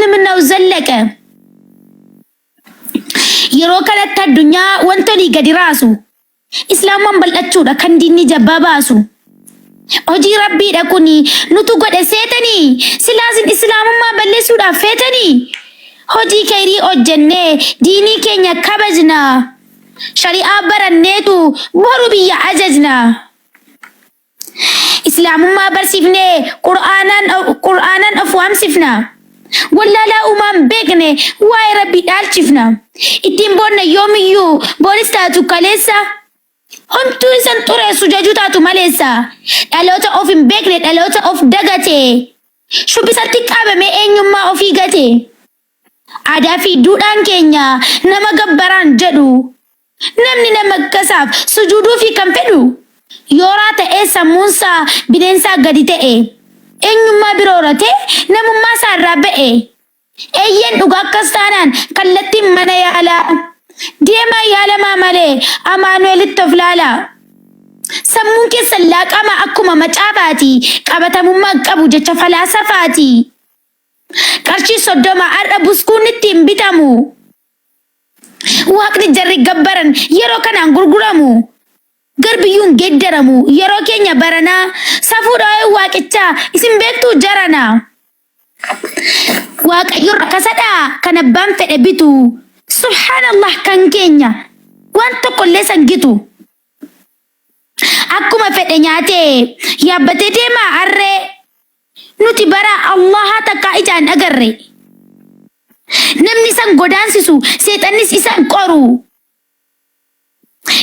እስልምናው ዘለቀ yeroo kanatti addunyaa wantoonni gadi raasu islaamaan bal'achuudha kan diinni jabbaa baasu hojii rabbiidha kuni nutu godhe seetanii silaasin islaamummaa balleessuudhaaf feetanii hojii kayrii hojjennee diinii keenya kabajna shari'aa baranneetu boru biyya ajajna islaamummaa barsiifnee qur'aanan of waamsifna wallala umaan beekne waa'ee rabbii dhaalchifna ittiin boonna yoomiyyuu boonis taatu kaleessa homtuu isan xureessu jajuu taatu maleessa dhaloota of hin beekne dhaloota of dagate shubbisatti qabame eenyummaa ofii gate aadaa fi duudhaan keenya nama gabbaraan jedhu namni nama akkasaaf sujuuduu fi kan fedhu yooraa ta'ee sammuunsaa bineensaa gadi ta'e eenyummaa biroo horatee namummaa isaa irraa ba'e eeyyeen dhugaa akkas taanaan kallattiin mana yaalaa deemaa yaalamaa malee amaanu'eelitti of laalaa sammuun keessan laaqama akkuma macaafaati qabatamummaa qabu jecha falaasafaati qarshii 30 har'a buskuun ittiin bitamu waaqni jarri gabbaran yeroo kanaan gurguramu garbiyyuun geeddaramu yeroo keenya baranaa safuudhaa waaqichaa isin beektuu jarana waaqayyo rakkasadha kan abbaan fedhe bitu subhaanallah kan keenya waan tokkollee sangitu akkuma fedhe nyaatee yaabbatee deemaa harree nuti bara allaha takka ijaan agarre namni san godaansisu seexannis isan qoru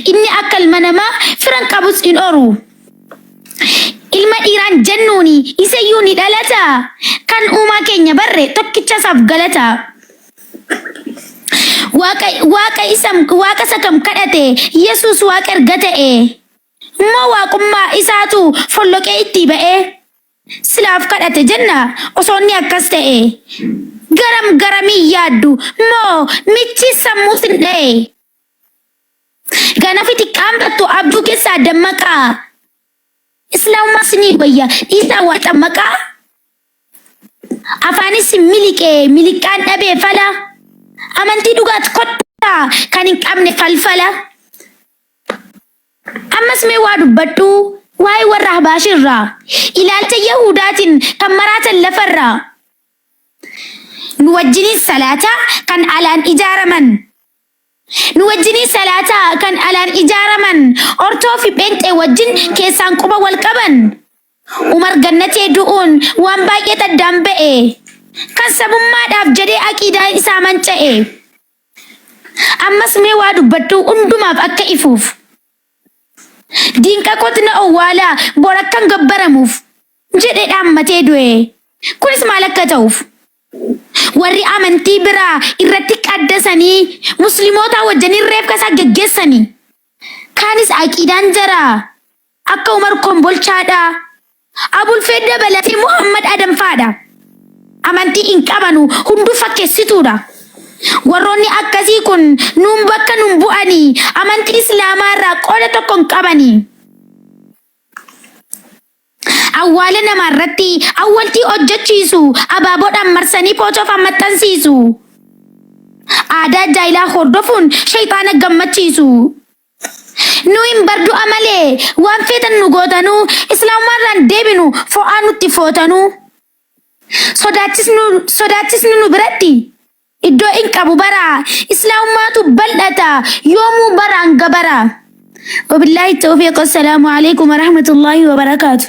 inni akka ilma namaa firan qabus hin oru ilma dhiiraan jennuuni isayyuu ni dhalata kan uumaa keenya barre tokkicha isaaf galata waaqa sakam kadhate yesus waaqa erga ta'e immoo waaqummaa isaatu folloqee itti ba'e silaaf kadhate jenna osoo inni akkas ta'e garamii yaaddu moo michi sammuu sin dha'e ganafiti qaambattu abduu keessaa dammaqaa islaamummaa sinii wayya dhiisaa waa xammaqaa afaanis miliqaan dhabee fala amantii dhugaat kottaa kan hin qabne falfala ammas mee waa dubbadhu waa'ee warra habaashirraa ilaalcha yahudaatiin kan maraatan lafarraa nu wajjiniin salaataa kan alaan ijaaraman nu wajjinii salaataa kan alaan ijaaraman ortoo fi pheenxee wajjin keessaan quba wal qaban umar gannatee du'uun waan baay'ee taddaan ba'e kan sabummaadhaaf jedhee aqiidaan isaa manca'e ammas mee waa dubbadhu hundumaaf akka ifuuf diinqa kotna owwaalaa bor akkan gabbaramuuf jedhee dhaammatee du'e kunis maal akka ta'uuf warri amantii biraa irratti qaddasanii musliimoota wajjiniin reefkasaa geggeessanii kaanis aqiidaan jara akka umar kombolchaadha abulfee dabalatee muhammad adamfaadha amantii hin qabanu hunduu fakkeessituudha warroonni akkasii kun nuun bakka nuun bu'anii amantii islaamaa irraa qooda tokko hin qabanii awwaala namarratti awwaltii hojjechiisu abaaboodhaan marsanii pootoof maxxansiisu aadaa jaahilaa hordofuun shayxaana gammachiisu nu hin bardu'a malee waan feetan nu gootanuu islaamumarraan deebinu fo'aa nutti footanuu sodaachisnu nu biratti iddoo hin qabu bara islaamummaatu bal'ata yoomuu baraan gabara وبالله التوفيق السلام عليكم ورحمة الله وبركاته.